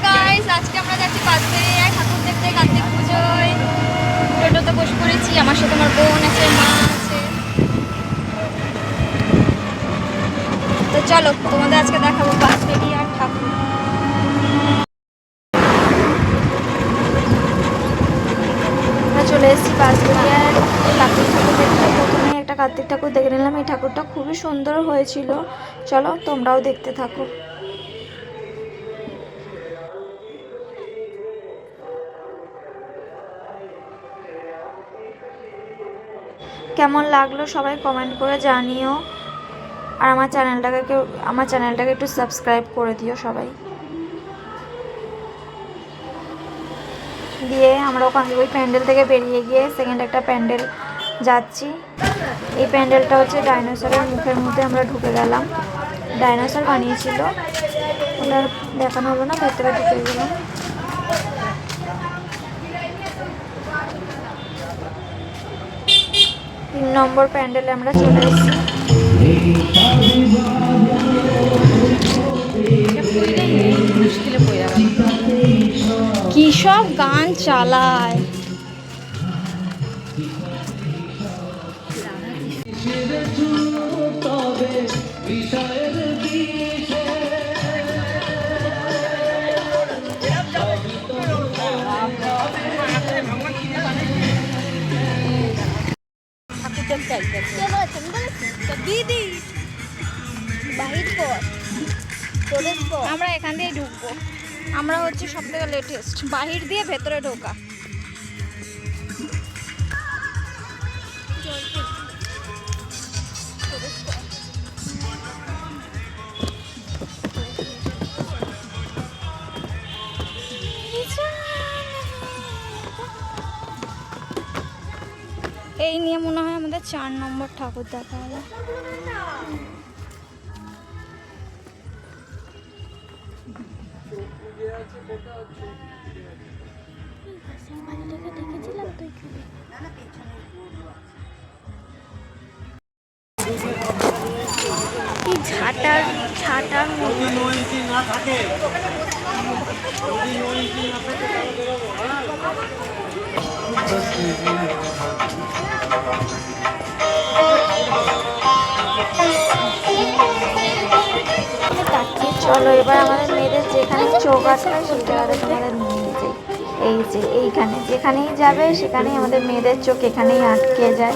Guys আজকে আমরা যাচ্ছি পাঁচবেড়িয়ায় ঠাকুর দেখতে কার্তিক পুজোয়। টোটোতে বসে পড়েছি, আমার সাথে আমার বোন আছে, মা আছে। তো চলো তোমাদের আজকে দেখাবো পাঁচবেড়িয়ার ঠাকুর। আমরা চলে এসেছি পাঁচবেড়িয়ার কার্তিক ঠাকুর দেখতে। প্রথমে একটা কার্তিক ঠাকুর দেখে নিলাম, এই ঠাকুরটা খুবই সুন্দর হয়েছিল। চলো তোমরাও দেখতে থাকো। কেমন লাগলো সবাই কমেন্ট করে জানিও, আর আমার চ্যানেলটাকে একটু সাবস্ক্রাইব করে দিও সবাই। দিয়ে আমরা ওখান ওই প্যান্ডেল থেকে বেরিয়ে গিয়ে সেকেন্ড একটা প্যান্ডেল যাচ্ছি। এই প্যান্ডেলটা হচ্ছে ডাইনোসরের মুখের মধ্যে আমরা ঢুকে গেলাম। ডাইনোসর বানিয়েছিল, ওটা দেখানো হলো না, ভেতরে ঢুকে গেলাম। 3 নম্বর প্যান্ডেলে আমরা চলে এসেছি। কি সব গান চালায়! দিদি আমরা এখান দিয়ে ঢুকবো। আমরা হচ্ছে সব থেকে লেটেস্ট, বাহির দিয়ে ভেতরে ঢোকা। এই নিয়ে মনে হয় আমাদের 4 নম্বর ঠাকুর দেখা হলো। ছাটার চলো এবার আমাদের মেয়েদের যেখানে চোখ আটকায় সেই জায়গাটা তোমাদের নিয়ে যাই। এই যে এইখানে যেখানেই যাবে সেখানেই আমাদের মেয়েদের চোখ এখানেই আটকে যায়।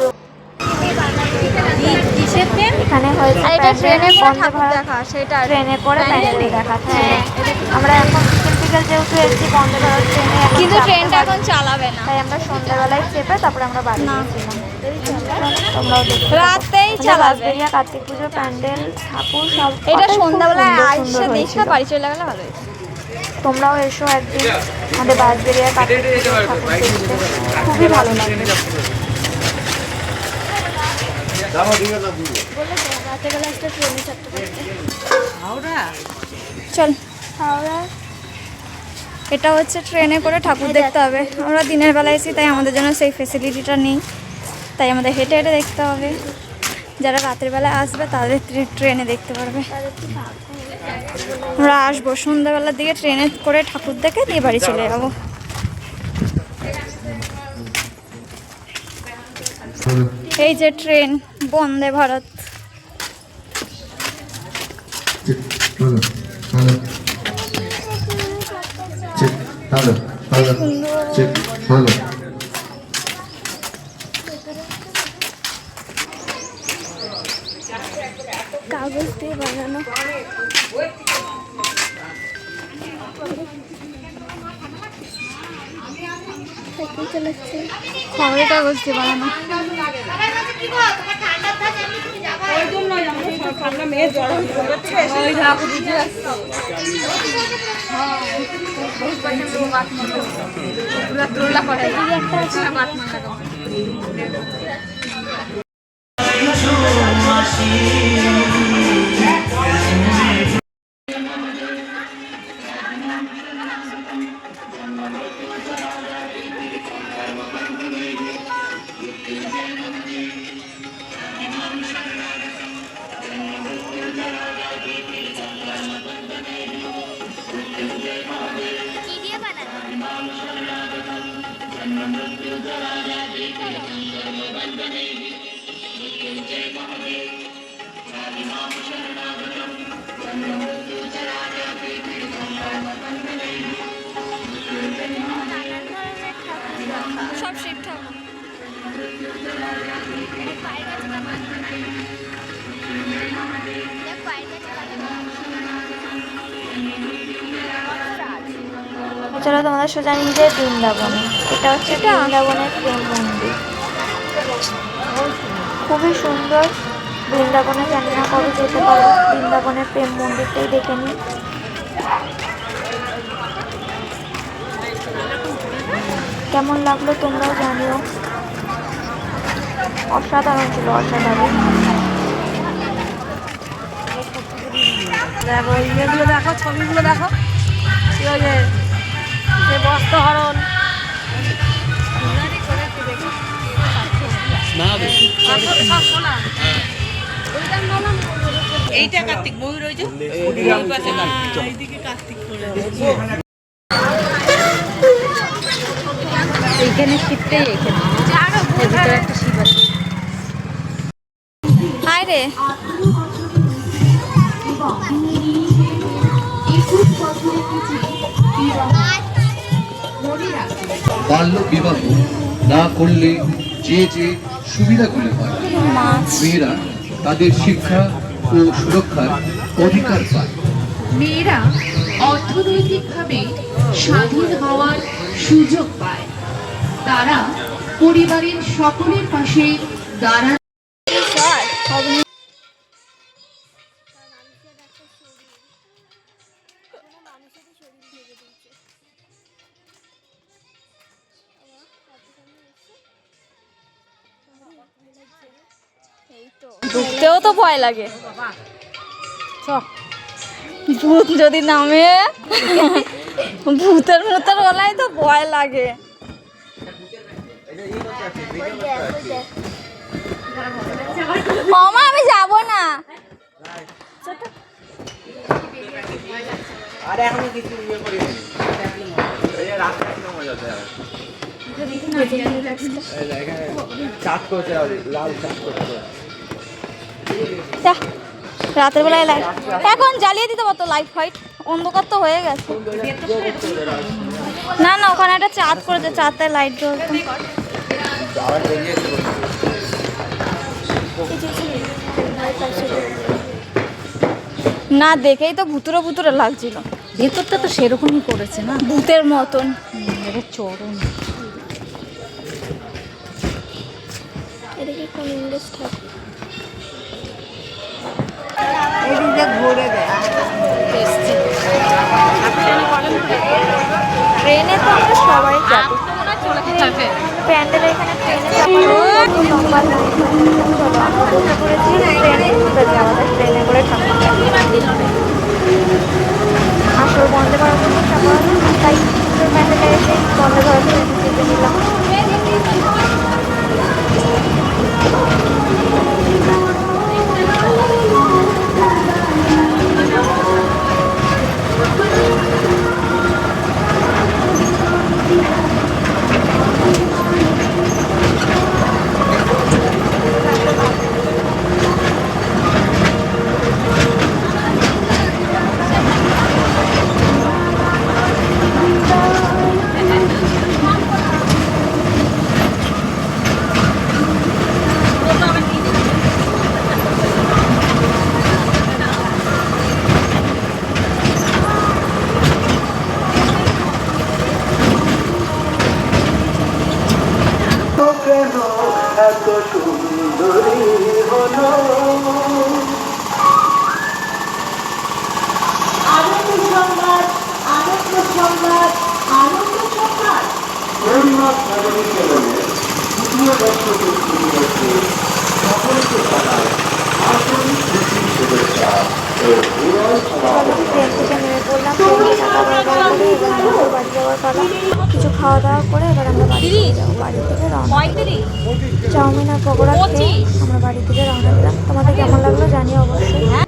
এখানে হয়েছে ট্রেনে করে প্যান্ডেল দেখা। হ্যাঁ আমরা এখন বিকেল যেহেতু এসেছি বন্দে ভারত ট্রেনে, কিন্তু ট্রেনটা এখন চালাবে না, তাই আমরা সন্ধ্যাবেলায় চেপে তারপরে আমরা বাড়ি গিয়েছিলাম। তোমরাও দেখো, রাতেই চালাবে। কার্তিক পুজো প্যান্ডেল ঠাকুর সব এটা সন্ধ্যাবেলায় আইসা দেখে বাড়ি চলে গেলে ভালো হয়েছে। তোমরাও এসো একদিন আমাদের বাঁশবেড়িয়া কার্তিক পুজো ঠাকুর দেখতে, খুবই ভালো লাগবে। চল হাওড়া, এটা হচ্ছে ট্রেনে করে ঠাকুর দেখতে হবে। আমরা দিনের বেলায় এসেছি তাই আমাদের জন্য সেই ফেসিলিটিটা নেই, তাই আমাদের হেঁটে হেঁটে দেখতে হবে। যারা রাতের বেলায় আসবে তাদের ট্রেনে দেখতে পারবে। আমরা আসবো সন্ধ্যাবেলার দিকে ট্রেনে করে ঠাকুর দেখে দিয়ে বাড়ি চলে যাবো। এই যে ট্রেন বন্দে ভারত। কাগজ দিয়ে বানানো, খবরের কাগজ দিয়ে বানানো। সব শিব ঠাকুর। এছাড়া তোমাদের সোজা নিয়ে যায় বৃন্দাবনে। এটা হচ্ছে বৃন্দাবনের প্রেম মন্দির, খুবই সুন্দর। বৃন্দাবনে জানি না কবে যেতে পারো, বৃন্দাবনের প্রেম মন্দিরটাই দেখে নিই। কেমন লাগলো তোমরাও জানিও, অসাধারণ ছিল, অসাধারণ। দেখো ইয়েগুলো দেখো, ছবিগুলো দেখো, বস্ত্রহরণ এইটা কার্তিক ময়ূর, ওই যে এইদিকে কার্তিক করে এইখানে শিবটাই, এইখানে একটা শিব আছে। হাই রে বাল্য বিবাহ না করলে যে যে সুবিধাগুলি হয়, মেয়েরা তাদের শিক্ষা ও সুরক্ষার অধিকার পায়। মেয়েরা অর্থনৈতিকভাবে স্বাধীন হওয়ার সুযোগ পায়। তারা পরিবারের সকলের পাশে দাঁড়ান। ঢুকতেও তো ভয় লাগে, ভূত যদি নামে, ভূতের ভূতের বলাই তো ভয় লাগে। মামা আমি যাব না। আরে এখনো কিছু ইয়ে করিনি, এই রাস্তা কিরকম হয়ে যাচ্ছে এখানে চাট করছে, লাল চাট করছে। রাতের বেলায় লাইট এখন জ্বালিয়ে দিতে পারতো, লাইট ফাইট, অন্ধকার তো হয়ে গেছে। না না ওখানে একটা চাঁদ করেছে, চাঁদটায় লাইট জ্বলতো। না দেখেই তো ভুতুরে ভুতুরে লাগছিল, ভেতরটা তো সেরকমই করেছে না, ভূতের মতন। এটা চরম। এদিকে কোন ইংলিশ ঠাকুর এদিকে ঘুরে দেয়। ট্রেনে তো আমরা সবাই যাবো, প্যান্ডেল এখানে ট্রেনে লম্বা লাইন। চলো আমরা বসে পড়েছি ট্রেনে, আমাদের ট্রেনে করে ঠাকুর আসল বন্দে ভারত ঠাকুর, তাই প্যান্ডেলে এসে বন্দে ভারত চেপে নিলাম। এত সুন্দরী হলো আনন্দ সংবাদ, আনন্দ সংবাদ, আনন্দ সংবাদ। পরিমাপ নগরী কেবলের দ্বিতীয় বর্ষকে শুরু হচ্ছে। সকলকে জানায় আন্তরিক খুশি শুভেচ্ছা ও হৃদয় সমাপনী। ট্রেন থেকে নেমে পড়লাম, ট্রেনে টাকা বরাবর করে এবার আমাদের বাড়ি যাওয়ার পালা। কিছু খাওয়া দাওয়া করে এবার আমরা বাড়ি চলে যাবো। বাড়ি থেকে রওনা চাউমিন আর পকোড়া খেয়ে আমরা বাড়ি থেকে রওনা দিলাম। তোমাদের কেমন লাগলো জানিও অবশ্যই।